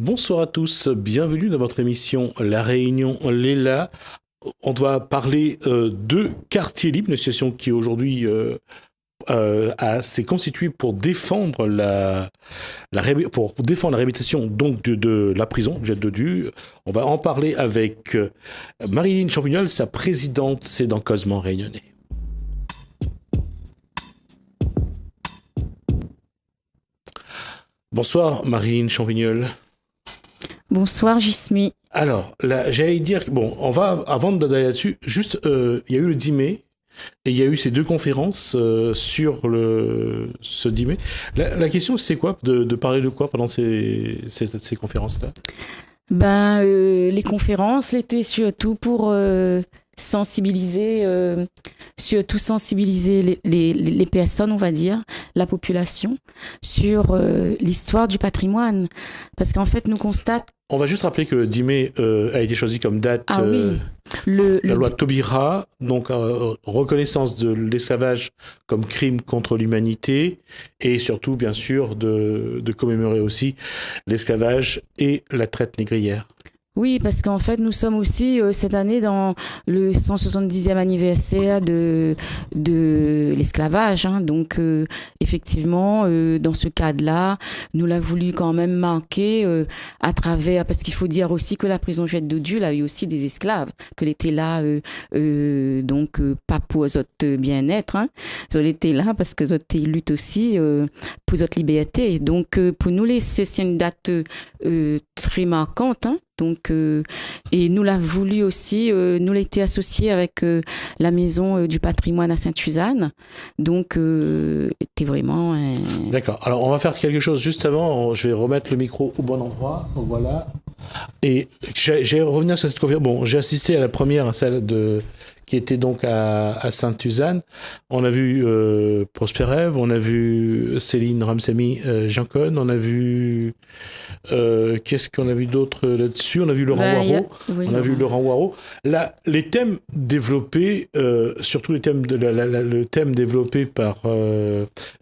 Bonsoir à tous, bienvenue dans votre émission La Réunion Léla. On va parler de Quartier Libre, une association qui aujourd'hui s'est constituée pour défendre pour défendre la réhabilitation donc de la prison Jet Dodu. On va en parler avec Marilyn Champignol, sa présidente, c'est dans Causement Réunionnais. Bonsoir Marilyn Champignol. Bonsoir Jismi. Alors, là, j'allais dire, bon, on va, avant d'aller là-dessus, juste, il y a eu le 10 mai, et il y a eu ces deux conférences sur ce 10 mai. La question, c'est quoi, de parler de quoi pendant ces conférences-là? Les conférences l'étaient surtout pour sensibiliser les personnes, on va dire, la population, sur l'histoire du patrimoine. Parce qu'en fait, nous constatons... On va juste rappeler que le 10 mai a été choisi comme date la loi Taubira, donc reconnaissance de l'esclavage comme crime contre l'humanité, et surtout, bien sûr, de commémorer aussi l'esclavage et la traite négrière. Oui, parce qu'en fait, nous sommes aussi cette année dans le 170e anniversaire de l'esclavage. Hein. Donc, effectivement, dans ce cadre-là, nous l'avons voulu quand même marquer à travers... Parce qu'il faut dire aussi que la prison Jet Dodu a eu aussi des esclaves, qu'elle était là, pas pour notre bien-être. Hein. Elle était là parce que notre lutte aussi pour notre liberté. Donc, pour nous, c'est une date très marquante. Hein. Donc, et nous l'a voulu aussi, nous l'a été associé avec la maison du patrimoine à Sainte-Suzanne. Donc, c'était vraiment... D'accord. Alors, on va faire quelque chose juste avant. Je vais remettre le micro au bon endroit. Voilà. Et j'ai revenir sur cette conférence. Bon, j'ai assisté à la première, celle qui était donc à Sainte-Suzanne. On a vu Prosper Ève, on a vu Céline Ramsamy Jancon, on a vu qu'est-ce qu'on a vu d'autre là-dessus? On a vu Laurent Waro. On a vu Laurent Waro. Là, les thèmes développés, surtout le thème développé par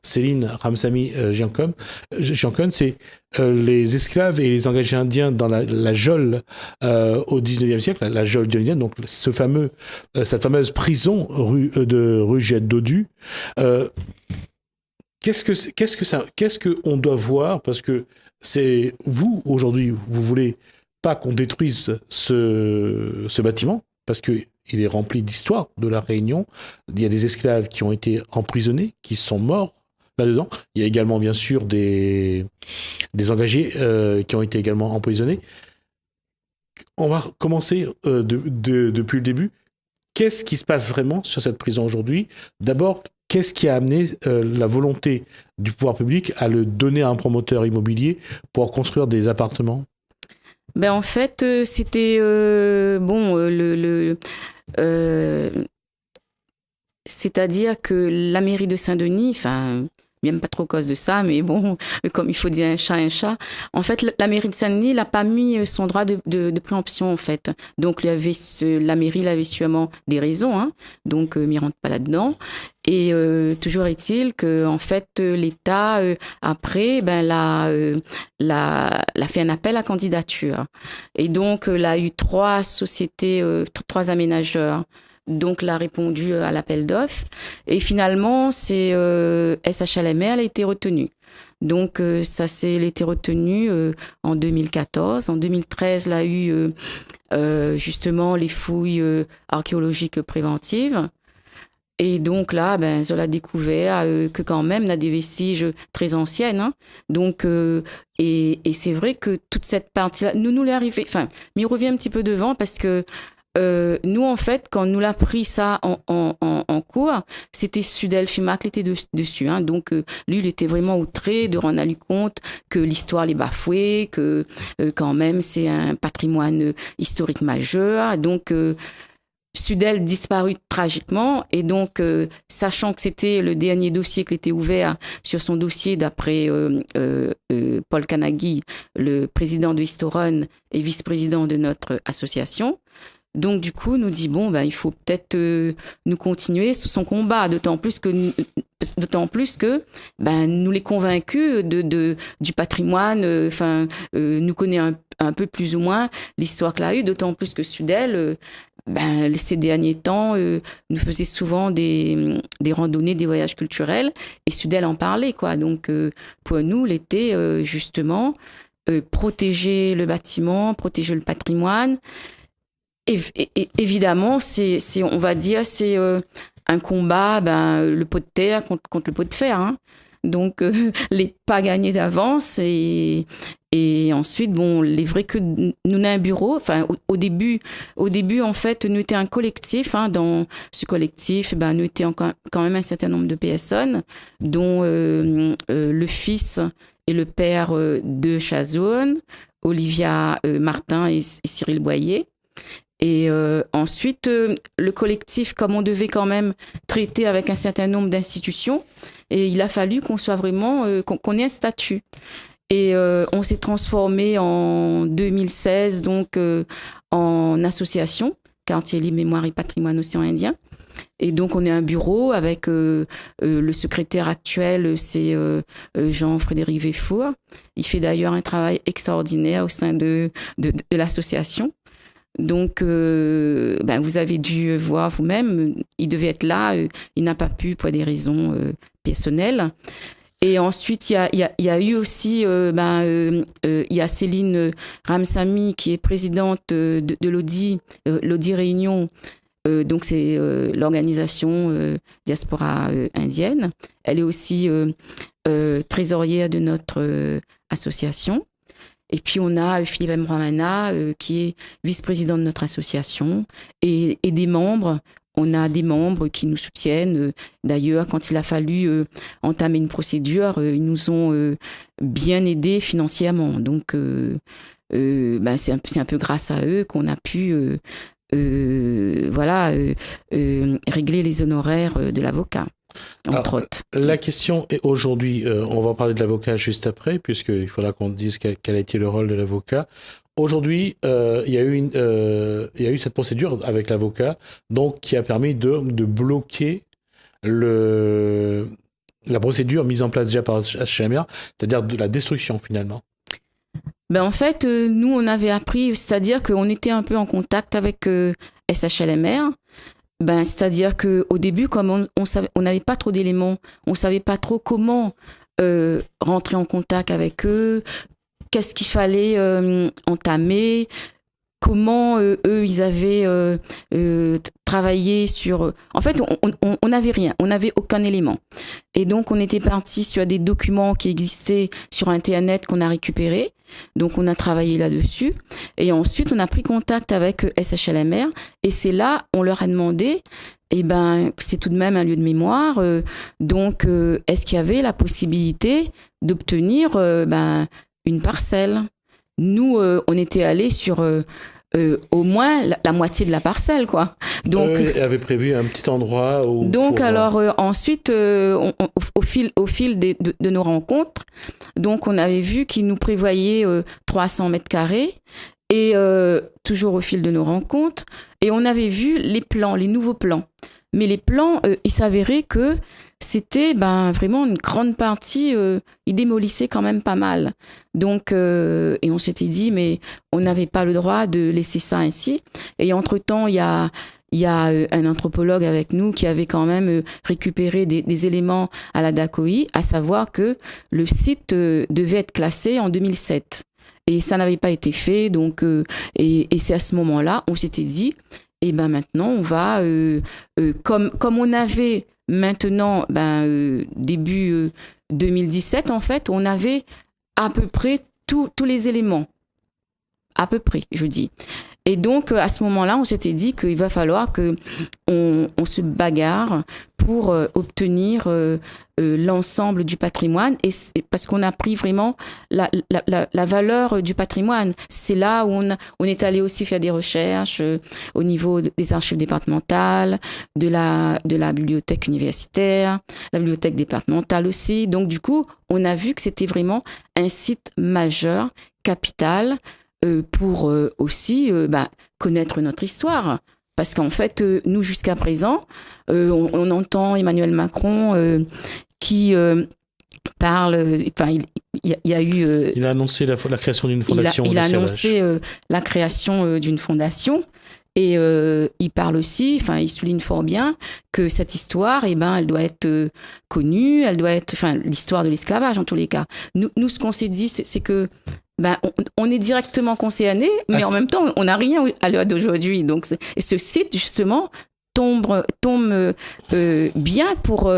Céline Ramsamy Jancon, c'est les esclaves et les engagés indiens dans la geôle au 19e siècle, la geôle dionysienne, donc cette fameuse prison rue Jet Dodu. Qu'est-ce qu'on doit voir? Parce que c'est vous, aujourd'hui, vous voulez pas qu'on détruise ce bâtiment, parce qu'il est rempli d'histoire de la Réunion. Il y a des esclaves qui ont été emprisonnés, qui sont morts là-dedans. Il y a également, bien sûr, des engagés qui ont été également emprisonnés. On va commencer depuis le début. Qu'est-ce qui se passe vraiment sur cette prison aujourd'hui? D'abord, qu'est-ce qui a amené la volonté du pouvoir public à le donner à un promoteur immobilier pour construire des appartements? En fait, c'était c'est-à-dire que la mairie de Saint-Denis, même pas trop à cause de ça, mais bon, comme il faut dire un chat, en fait, la mairie de Saint-Denis n'a pas mis son droit de préemption, en fait. Donc, la mairie avait sûrement des raisons, hein, donc m'y rentre pas là-dedans. Et toujours est-il que, en fait, l'État, après, l'a fait un appel à candidature. Et donc, il a eu 3 sociétés, 3 aménageurs. Donc, l'a répondu à l'appel d'offres. Et finalement, c'est SHLMR, elle a été retenue. Donc, elle a été retenue en 2014. En 2013, elle a eu justement les fouilles archéologiques préventives. Et donc là, on a découvert que quand même, on a des vestiges très anciennes. Hein. Donc, et c'est vrai que toute cette partie-là, nous l'est arrivé... m'y revient un petit peu devant parce que nous, en fait, quand nous l'a pris ça en cours, c'était Sudel Fimac qui était dessus. Hein. Donc, lui, il était vraiment outré de rendre à lui compte que l'histoire l'est bafouée, que quand même, c'est un patrimoine historique majeur. Donc, Sudel disparut tragiquement et donc, sachant que c'était le dernier dossier qui était ouvert sur son dossier d'après Paul Kanagi, le président de Historon et vice-président de notre association, donc du coup, nous dit il faut peut-être nous continuer son combat, d'autant plus que d'autant plus que nous les convaincus du patrimoine, nous connaît un peu plus ou moins l'histoire qu'elle a eue, d'autant plus que Sudel, ces derniers temps, nous faisait souvent des randonnées, des voyages culturels, et Sudel en parlait, quoi. Donc, pour nous, l'été, justement, protéger le bâtiment, protéger le patrimoine. Et évidemment, on va dire, c'est un combat, le pot de terre contre le pot de fer, hein. Donc, les pas gagnés d'avance. Et ensuite, il est vrai que nous avons un bureau. Enfin, au début, en fait, nous étions un collectif. Hein. Dans ce collectif, nous étions quand même un certain nombre de personnes, dont le fils et le père de Chazone, Olivia Martin et Cyril Boyer. Et ensuite, le collectif, comme on devait quand même traiter avec un certain nombre d'institutions, et il a fallu qu'on soit vraiment, qu'on ait un statut. Et on s'est transformé en 2016 donc en association, Quartier Libre Mémoire et Patrimoine Océan Indien. Et donc on est un bureau avec le secrétaire actuel, c'est Jean-Frédéric Véfour. Il fait d'ailleurs un travail extraordinaire au sein de l'association. Donc, vous avez dû voir vous-même, il devait être là, il n'a pas pu pour des raisons personnelles. Et ensuite, il y a eu aussi, il y a Céline Ramsamy qui est présidente de l'Audi Réunion. Donc, c'est l'organisation diaspora indienne. Elle est aussi trésorière de notre association. Et puis, on a Philippe Mramana, qui est vice-président de notre association, et des membres. On a des membres qui nous soutiennent. D'ailleurs, quand il a fallu entamer une procédure, ils nous ont bien aidés financièrement. Donc, c'est un peu grâce à eux qu'on a pu régler les honoraires de l'avocat. Entre autres. La question est aujourd'hui, on va parler de l'avocat juste après, puisqu'il faudra qu'on dise quel a été le rôle de l'avocat. Aujourd'hui, il y a eu cette procédure avec l'avocat, donc qui a permis de bloquer la procédure mise en place déjà par HLMR, c'est-à-dire de la destruction finalement. En fait, nous, on avait appris, c'est-à-dire qu'on était un peu en contact avec SHLMR. C'est-à-dire qu'au début, comme on n'avait pas trop d'éléments, on ne savait pas trop comment rentrer en contact avec eux, qu'est-ce qu'il fallait entamer, comment eux, ils avaient travaillé sur... En fait, on n'avait rien, on n'avait aucun élément. Et donc, on était parti sur des documents qui existaient sur Internet qu'on a récupérés. Donc, on a travaillé là-dessus. Et ensuite, on a pris contact avec SHLMR. Et c'est là, on leur a demandé, c'est tout de même un lieu de mémoire. Donc, est-ce qu'il y avait la possibilité d'obtenir une parcelle? Nous, on était allés sur au moins la moitié de la parcelle, quoi. Donc, avait prévu un petit endroit où... Donc, ensuite, au fil de nos rencontres, donc, on avait vu qu'ils nous prévoyaient 300 mètres carrés, et toujours au fil de nos rencontres, et on avait vu les plans, les nouveaux plans. Mais les plans, il s'avérait que c'était vraiment une grande partie, ils démolissaient quand même pas mal. Donc, et on s'était dit, mais on n'avait pas le droit de laisser ça ainsi. Et entre-temps, il y a un anthropologue avec nous qui avait quand même récupéré des éléments à la DACOI, à savoir que le site devait être classé en 2007. Et ça n'avait pas été fait. Donc, et c'est à ce moment-là, on s'était dit, maintenant, on va, comme on avait maintenant, début 2017, en fait, on avait à peu près tous les éléments. À peu près, je dis. Et donc, à ce moment-là, on s'était dit qu'il va falloir qu'on se bagarre pour obtenir l'ensemble du patrimoine, et parce qu'on a pris vraiment la valeur du patrimoine. C'est là où on est allé aussi faire des recherches au niveau des archives départementales, de la bibliothèque universitaire, la bibliothèque départementale aussi. Donc, du coup, on a vu que c'était vraiment un site majeur, capital, pour aussi connaître notre histoire. Parce qu'en fait, nous, jusqu'à présent, on entend Emmanuel Macron qui parle... Enfin, il y a eu... il a annoncé la création d'une fondation. Il a annoncé la création d'une fondation. Et il parle aussi, enfin, il souligne fort bien que cette histoire, eh ben, elle doit être connue, elle doit être... Enfin, l'histoire de l'esclavage, en tous les cas. Nous ce qu'on s'est dit, c'est que ben, on est directement concerné, mais en même temps, on n'a rien à l'heure d'aujourd'hui. Donc, ce site, justement, tombe bien pour,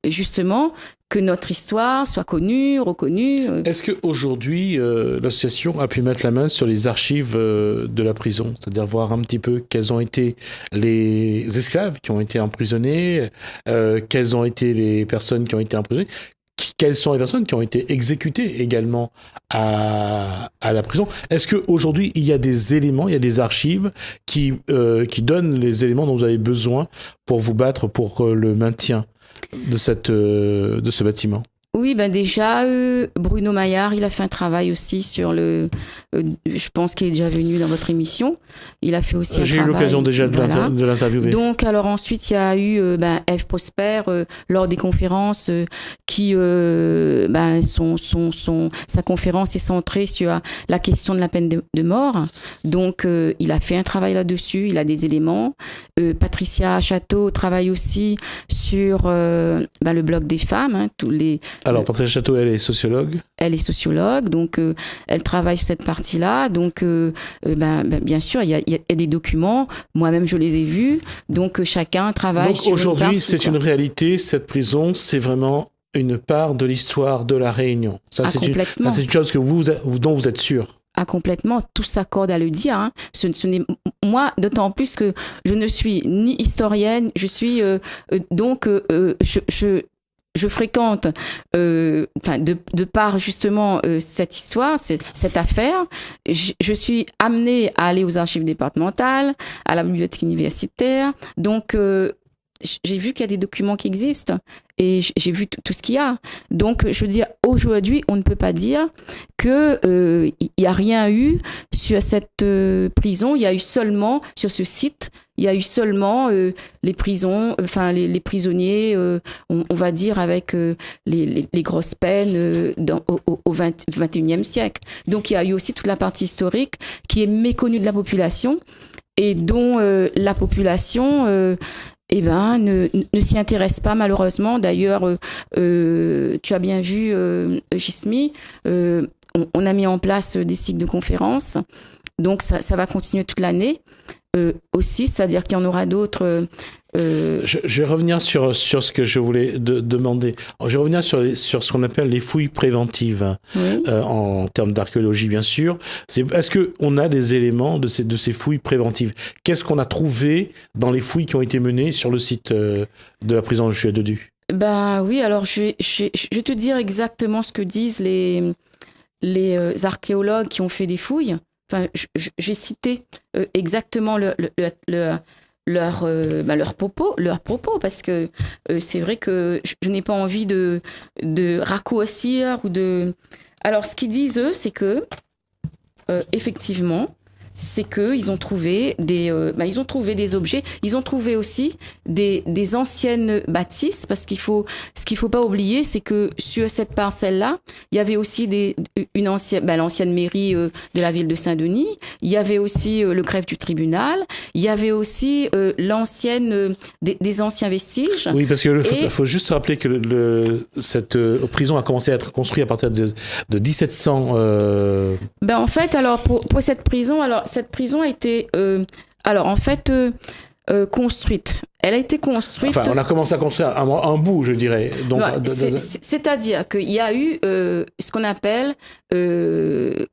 justement, que notre histoire soit connue, reconnue. Est-ce qu'aujourd'hui, l'association a pu mettre la main sur les archives de la prison? C'est-à-dire voir un petit peu quels ont été les esclaves qui ont été emprisonnés, quelles ont été les personnes qui ont été emprisonnées, quelles sont les personnes qui ont été exécutées également à la prison. Est-ce qu'aujourd'hui, il y a des éléments, il y a des archives qui donnent les éléments dont vous avez besoin pour vous battre pour le maintien de ce bâtiment? Oui, ben déjà, Bruno Maillard, il a fait un travail aussi sur le... je pense qu'il est déjà venu dans votre émission. Il a fait aussi un travail. J'ai eu l'occasion déjà de l'interviewer. Donc, alors ensuite, il y a eu Ève Prosper lors des conférences qui... sa conférence est centrée sur la question de la peine de mort. Donc, il a fait un travail là-dessus. Il a des éléments. Patricia Château travaille aussi sur le blog des femmes. Hein, tous les... Alors, Patricia Château, elle est sociologue. Elle est sociologue, donc elle travaille sur cette partie-là. Donc, bien sûr, il y a des documents. Moi-même, je les ai vus. Donc, chacun travaille sur une partie. Donc, aujourd'hui, c'est une réalité. Cette prison, c'est vraiment une part de l'histoire de la Réunion. Ça, c'est une chose dont vous êtes sûr. Ah, complètement. Tout s'accorde à le dire. Hein. Ce n'est moi, d'autant plus que je ne suis ni historienne. Je suis je fréquente, de par justement cette histoire, cette affaire, je suis amenée à aller aux archives départementales, à la bibliothèque universitaire. Donc, j'ai vu qu'il y a des documents qui existent et j'ai vu tout ce qu'il y a. Donc, je veux dire, aujourd'hui, on ne peut pas dire qu'il n'y a rien eu sur cette prison. Il y a eu seulement, sur ce site, il y a eu seulement les prisons, les prisonniers, on va dire, avec les grosses peines au 21e siècle. Donc, il y a eu aussi toute la partie historique qui est méconnue de la population et dont la population... ne s'y intéresse pas malheureusement. D'ailleurs, tu as bien vu, Gismi, on a mis en place des cycles de conférences. Donc, ça va continuer toute l'année aussi, c'est-à-dire qu'il y en aura d'autres. Je vais revenir sur ce que je voulais demander. Je vais revenir sur ce qu'on appelle les fouilles préventives, oui. En termes d'archéologie, bien sûr. Est-ce qu'on a des éléments de ces fouilles préventives? Qu'est-ce qu'on a trouvé dans les fouilles qui ont été menées sur le site de la prison de Chouadedu? Oui, alors je vais te dire exactement ce que disent les archéologues qui ont fait des fouilles. Enfin, j'ai cité exactement leurs propos, parce que c'est vrai que je n'ai pas envie de raccourcir ou de... Alors, ce qu'ils disent, eux, c'est que, effectivement, c'est qu'ils ont trouvé des objets. Ils ont trouvé aussi des anciennes bâtisses, parce ce qu'il faut pas oublier, c'est que sur cette parcelle-là, il y avait aussi l'ancienne mairie de la ville de Saint-Denis. Il y avait aussi le greffe du tribunal. Il y avait aussi des anciens vestiges. Oui, parce que faut juste rappeler que cette prison a commencé à être construite à partir de 1700. En fait, alors pour cette prison, cette prison a été, construite. Elle a été construite... Enfin, on a commencé à construire un bout, je dirais. Donc, c'est-à-dire qu'il y a eu ce qu'on appelle le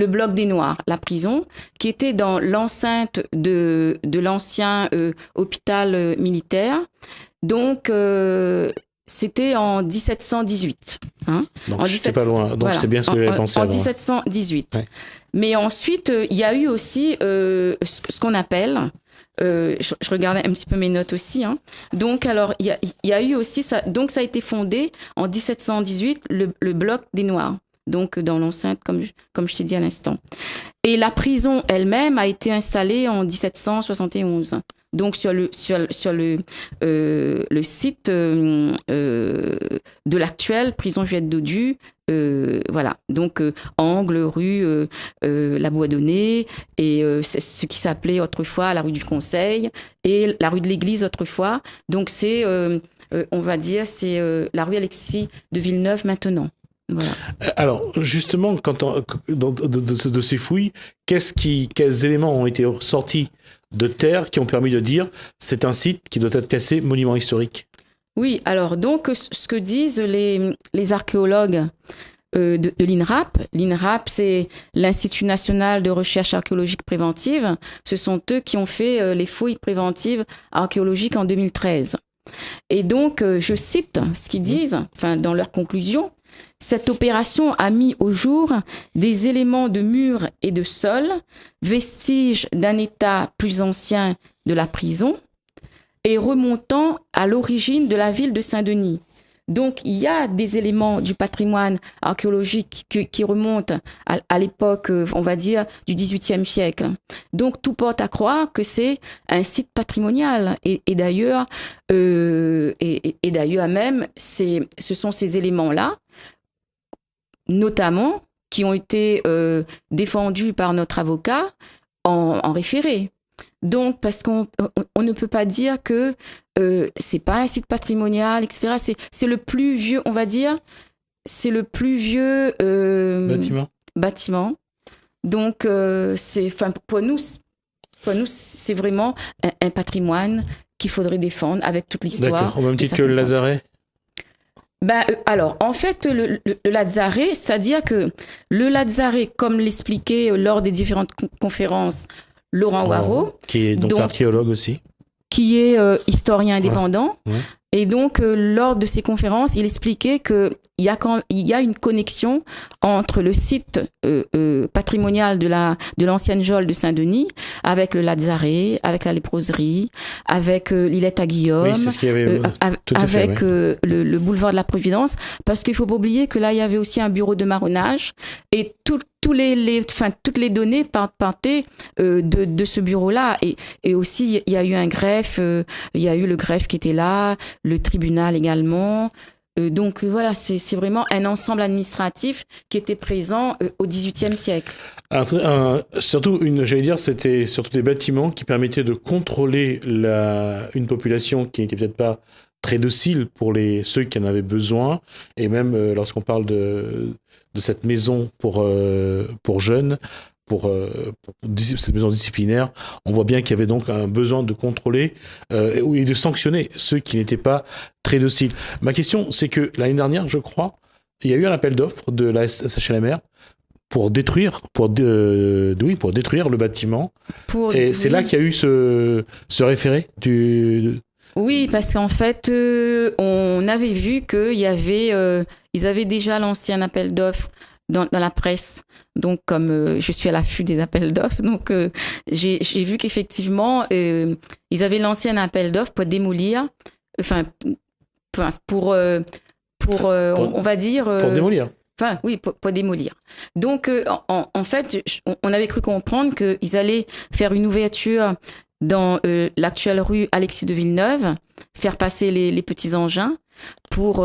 bloc des Noirs, la prison, qui était dans l'enceinte de l'ancien hôpital militaire. Donc, c'était en 1718. Hein? Donc, c'était pas loin. Donc, c'était bien ce que j'avais pensé avant. En 1718. Ouais. Mais ensuite, il y a eu aussi ce qu'on appelle... je regardais un petit peu mes notes aussi. Hein. Donc, alors, il y a eu aussi... ça a été fondé en 1718, le bloc des Noirs. Donc, dans l'enceinte, comme je t'ai dit à l'instant. Et la prison elle-même a été installée en 1771. donc sur le site de l'actuelle prison Juliette Dodu. Voilà, donc angle, rue La Boisdonnée, et c'est ce qui s'appelait autrefois la rue du Conseil et la rue de l'Église autrefois. Donc c'est, on va dire, c'est la rue Alexis de Villeneuve maintenant. Voilà. Alors justement, de ces fouilles, quels éléments ont été sortis de terre qui ont permis de dire c'est un site qui doit être classé monument historique? Oui, alors donc ce que disent les archéologues de l'INRAP. L'INRAP, c'est l'Institut national de recherche archéologique préventive. Ce sont eux qui ont fait les fouilles préventives archéologiques en 2013. Et donc, je cite ce qu'ils disent, enfin, dans leur conclusion. Cette opération a mis au jour des éléments de murs et de sol, vestiges d'un état plus ancien de la prison et remontant à l'origine de la ville de Saint-Denis. Donc, il y a des éléments du patrimoine archéologique qui remontent à l'époque, on va dire, du XVIIIe siècle. Donc, tout porte à croire que c'est un site patrimonial. Et d'ailleurs, même, ce sont ces éléments-là, notamment, qui ont été défendus par notre avocat en référé. Donc, parce qu'on ne peut pas dire que c'est pas un site patrimonial, etc. C'est le plus vieux, on va dire, c'est le plus vieux bâtiment. Donc, pour nous, c'est vraiment un patrimoine qu'il faudrait défendre avec toute l'histoire. D'accord, au même titre que le Lazaret. Alors, en fait, le Lazaret, c'est-à-dire que le Lazaret, comme l'expliquait lors des différentes conférences Laurent Waro, qui est donc archéologue aussi, qui est historien indépendant. Ouais. Et donc, lors de ces conférences, il expliquait qu'il y a une connexion entre le site patrimonial de l'ancienne geôle de Saint-Denis avec le Lazaret, avec la léproserie, avec l'îlette à Guillaume, oui, c'est ce qu'il y avait, avec le boulevard de la Providence, parce qu'il ne faut pas oublier que là, il y avait aussi un bureau de marronnage et toutes les données partaient de ce bureau-là. Et aussi, il y a eu un greffe, il y a eu le greffe qui était là, le tribunal également. Donc voilà, c'est vraiment un ensemble administratif qui était présent au XVIIIe siècle. C'était surtout des bâtiments qui permettaient de contrôler une population qui n'était peut-être pas très docile pour ceux qui en avaient besoin. Et même lorsqu'on parle de cette maison pour jeunes, pour cette maison disciplinaire, on voit bien qu'il y avait donc un besoin de contrôler et de sanctionner ceux qui n'étaient pas très dociles. Ma question, c'est que l'année dernière, je crois, il y a eu un appel d'offres de la SHLMR pour détruire le bâtiment. Et c'est là qu'il y a eu ce référé Oui, parce qu'en fait, on avait vu qu'ils avaient déjà lancé un appel d'offres dans la presse. Donc, comme je suis à l'affût des appels d'offres, donc j'ai vu qu'effectivement, ils avaient lancé un appel d'offres pour démolir, on va dire... pour démolir. Enfin, oui, pour démolir. Donc, en fait, on avait cru comprendre qu'ils allaient faire une ouverture dans l'actuelle rue Alexis de Villeneuve, faire passer les petits engins pour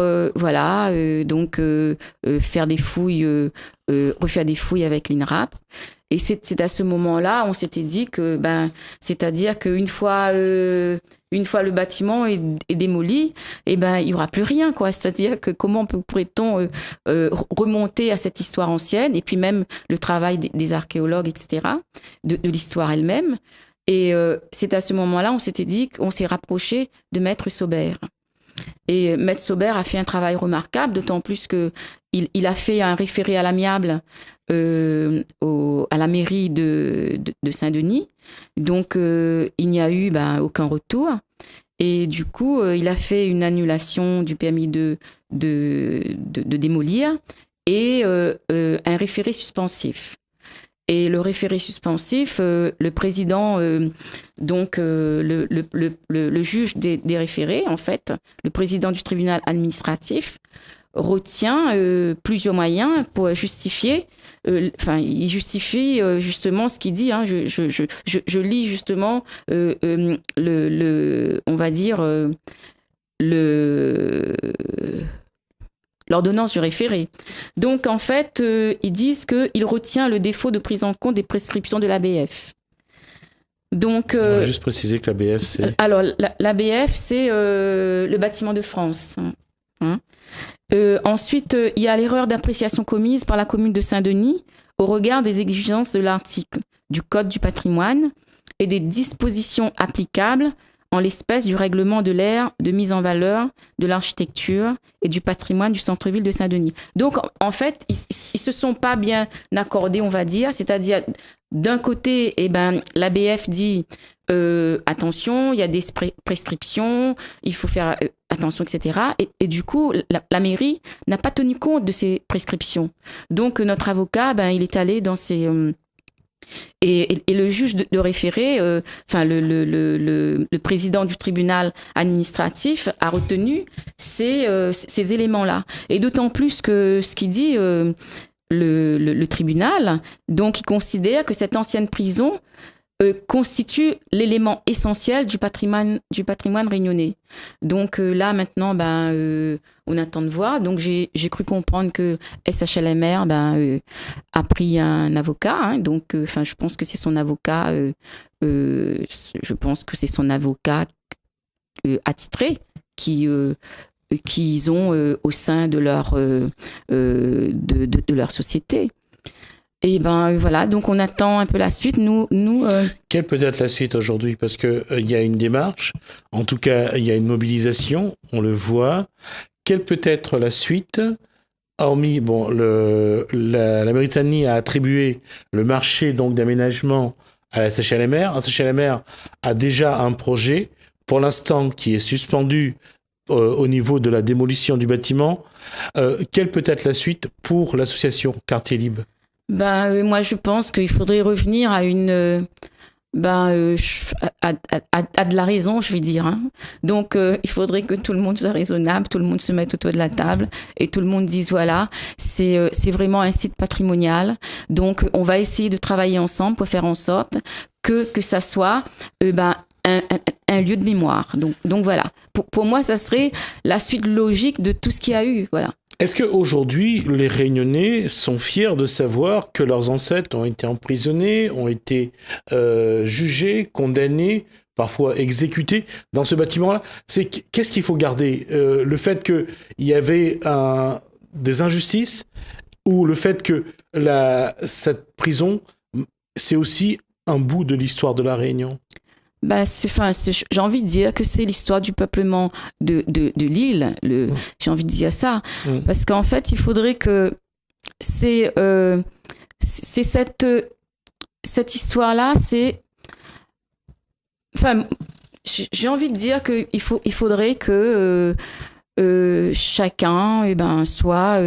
faire des fouilles, refaire des fouilles avec l'INRAP. Et c'est à ce moment-là, on s'était dit que, c'est-à-dire qu'une fois le bâtiment est démoli, il n'y aura plus rien, quoi. C'est-à-dire que comment pourrait-on remonter à cette histoire ancienne, et puis même le travail des archéologues, etc., de l'histoire elle-même. Et c'est à ce moment-là, on s'était dit qu'on s'est rapproché de Maître Saubert. Et Maître Saubert a fait un travail remarquable, d'autant plus qu'il a fait un référé à l'amiable à la mairie de Saint-Denis. Donc, il n'y a eu aucun retour. Et du coup, il a fait une annulation du permis de démolir et un référé suspensif. Et le référé suspensif, le président, le juge des référés, en fait, le président du tribunal administratif, retient plusieurs moyens pour justifier. Il justifie justement ce qu'il dit. Hein. Je lis justement on va dire l'ordonnance du référé. Donc, en fait, ils disent qu'il retient le défaut de prise en compte des prescriptions de l'ABF. Donc, on va juste préciser que l'ABF, c'est... Alors, l'ABF, c'est le bâtiment de France. Hein. Ensuite, il y a l'erreur d'appréciation commise par la commune de Saint-Denis au regard des exigences de l'article du Code du patrimoine et des dispositions applicables en l'espèce du règlement de l'aire de mise en valeur de l'architecture et du patrimoine du centre-ville de Saint-Denis. Donc, en fait, ils ne se sont pas bien accordés, on va dire. C'est-à-dire, d'un côté, l'ABF dit attention, il y a des prescriptions, il faut faire attention, etc. Et du coup, la mairie n'a pas tenu compte de ces prescriptions. Donc, notre avocat, il est allé dans ces... Et le juge de référé, le président du tribunal administratif a retenu ces éléments-là. Et d'autant plus que ce qu'il dit le tribunal, donc il considère que cette ancienne prison constitue l'élément essentiel du patrimoine réunionnais. Donc là, maintenant, on attend de voir. Donc j'ai cru comprendre que SHLMR a pris un avocat. Hein. Donc, je pense que c'est son avocat. Je pense que c'est son avocat attitré qu'ils ont au sein de leur société. Et voilà, donc on attend un peu la suite. Quelle peut être la suite aujourd'hui? Parce qu'il y a une démarche, en tout cas, il y a une mobilisation, on le voit. Quelle peut être la suite? Hormis, la mairie de Saint-Denis a attribué le marché donc d'aménagement à la SHLMR. La SHLMR a déjà un projet, pour l'instant, qui est suspendu au niveau de la démolition du bâtiment. Quelle peut être la suite pour l'association Quartier Libre? Moi, je pense qu'il faudrait revenir à à de la raison, je vais dire. Hein. Donc, il faudrait que tout le monde soit raisonnable, tout le monde se mette autour de la table et tout le monde dise, voilà, c'est vraiment un site patrimonial. Donc, on va essayer de travailler ensemble pour faire en sorte que ça soit un lieu de mémoire. Donc voilà. Pour moi, ça serait la suite logique de tout ce qu'il y a eu. Voilà. Est-ce qu'aujourd'hui, les Réunionnais sont fiers de savoir que leurs ancêtres ont été emprisonnés, ont été jugés, condamnés, parfois exécutés dans ce bâtiment-là? Qu'est-ce qu'il faut garder? Le fait qu'il y avait des injustices, ou le fait que cette prison, c'est aussi un bout de l'histoire de la Réunion? J'ai envie de dire que c'est l'histoire du peuplement de l'île. J'ai envie de dire ça. Parce qu'en fait, il faudrait que c'est cette histoire-là, j'ai envie de dire qu'il faudrait que chacun soit...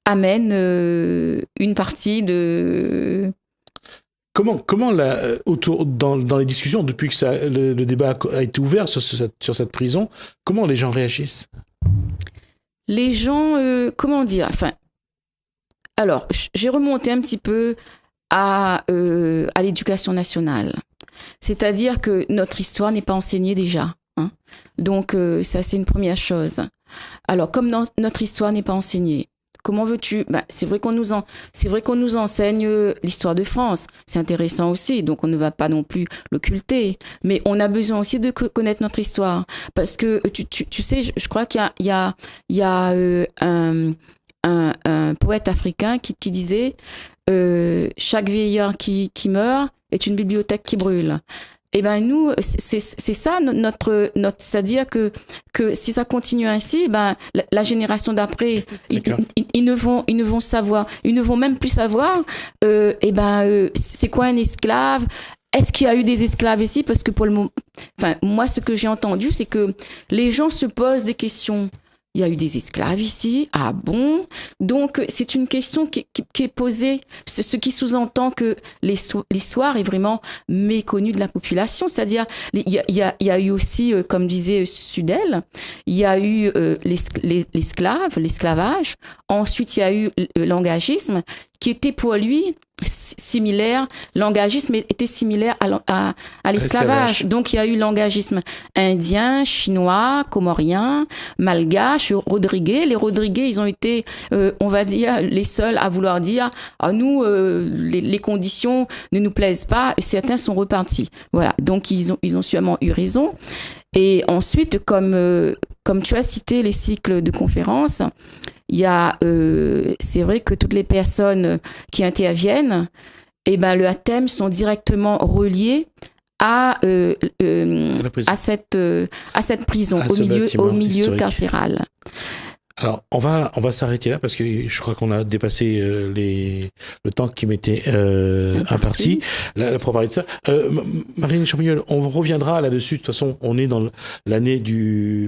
amène une partie de... Comment dans les discussions, depuis que le débat a été ouvert sur cette prison, comment les gens réagissent? Les gens, comment dire? Alors, j'ai remonté un petit peu à l'éducation nationale. C'est-à-dire que notre histoire n'est pas enseignée déjà. Hein. Donc, ça, c'est une première chose. Alors, comme notre histoire n'est pas enseignée, comment veux-tu? C'est vrai qu'on nous enseigne l'histoire de France. C'est intéressant aussi, donc on ne va pas non plus l'occulter. Mais on a besoin aussi de connaître notre histoire. Parce que, tu sais, je crois qu'il y a un poète africain qui disait chaque vieillard qui meurt est une bibliothèque qui brûle. Eh nous, c'est ça notre, c'est-à-dire que si ça continue ainsi, la génération d'après, ils ne vont savoir, ils ne vont même plus savoir, c'est quoi un esclave? Est-ce qu'il y a eu des esclaves ici? Parce que pour le moment, moi, ce que j'ai entendu, c'est que les gens se posent des questions Il y a eu des esclaves ici. Ah bon? Donc, c'est une question qui est posée, ce qui sous-entend que l'histoire est vraiment méconnue de la population. C'est-à-dire, il y a eu aussi, comme disait Sudel, il y a eu l'esclavage. Ensuite, il y a eu l'engagisme, qui était pour lui similaire. L'engagisme était similaire à l'esclavage. Donc, il y a eu l'engagisme indien, chinois, comorien, malgache, rodriguais. Les rodriguais, ils ont été, on va dire, les seuls à vouloir dire nous, les conditions ne nous plaisent pas. Certains sont repartis. Voilà. Donc, ils ont sûrement eu raison. Et ensuite, comme tu as cité les cycles de conférences, il y a, c'est vrai que toutes les personnes qui interviennent, le thème sont directement reliés à cette prison, au milieu carcéral. Alors, on va s'arrêter là parce que je crois qu'on a dépassé le temps qui m'était imparti pour parler de ça. Marine Champignol, on reviendra là-dessus. De toute façon, on est dans l'année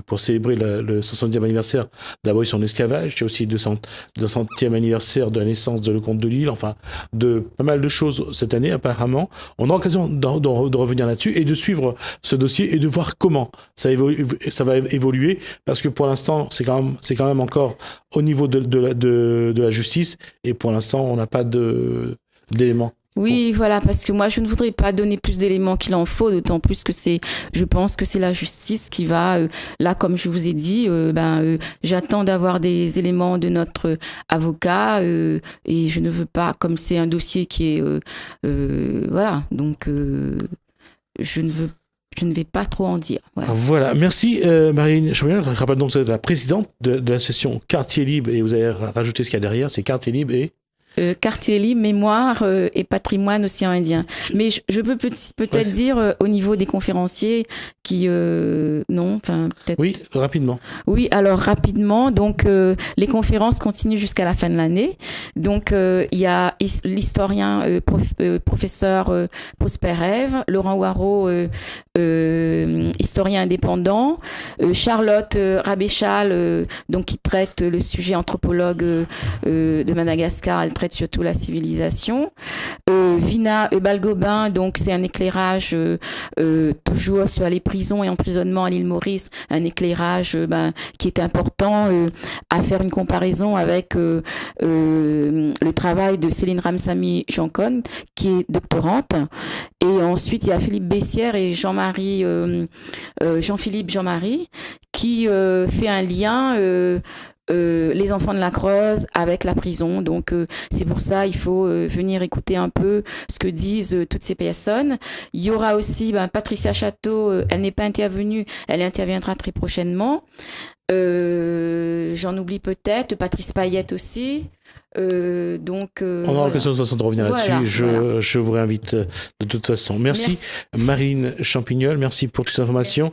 pour célébrer le 70e anniversaire d'abolition de l'esclavage. C'est aussi le 200e anniversaire de la naissance de Lecomte de Lille. Enfin, de pas mal de choses cette année, apparemment. On a l'occasion de revenir là-dessus et de suivre ce dossier et de voir comment ça va évoluer parce que pour l'instant, c'est quand même encore au niveau de la justice et pour l'instant on n'a pas d'éléments. Oui, voilà, parce que moi je ne voudrais pas donner plus d'éléments qu'il en faut, d'autant plus que je pense que c'est la justice qui va, là comme je vous ai dit, j'attends d'avoir des éléments de notre avocat et je ne veux pas, comme c'est un dossier qui est, voilà, donc je ne vais pas trop en dire. Voilà. Merci Marine Champignol. Je rappelle donc que vous êtes la présidente de l'association Quartier Libre et vous avez rajouté ce qu'il y a derrière, c'est Quartier Libre et... Quartier Libre, mémoire et patrimoine océan Indien. Mais je peux peut-être dire au niveau des conférenciers qui... non, enfin peut-être... Oui, rapidement. Oui, alors rapidement. Donc les conférences continuent jusqu'à la fin de l'année. Donc il y a l'historien professeur Prosper Ève, Laurent Ouareau, historien indépendant, Charlotte Rabéchal, donc qui traite le sujet anthropologue de Madagascar, elle traite surtout la civilisation. Vina Balgobin, donc c'est un éclairage toujours sur les prisons et emprisonnements à l'île Maurice, un éclairage qui est important à faire une comparaison avec le travail de Céline Ramsamy Jancon, qui est doctorante. Et ensuite, il y a Philippe Bessières et Jean-Philippe Jean-Marie, qui fait un lien les enfants de la Creuse avec la prison. Donc c'est pour ça il faut venir écouter un peu ce que disent toutes ces personnes. Il y aura aussi Patricia Château, elle n'est pas intervenue, elle interviendra très prochainement. J'en oublie peut-être, Patrice Payette aussi. On aura l'occasion de revenir là-dessus. Je vous réinvite de toute façon. Merci. Marine Champignol, merci pour toutes ces informations.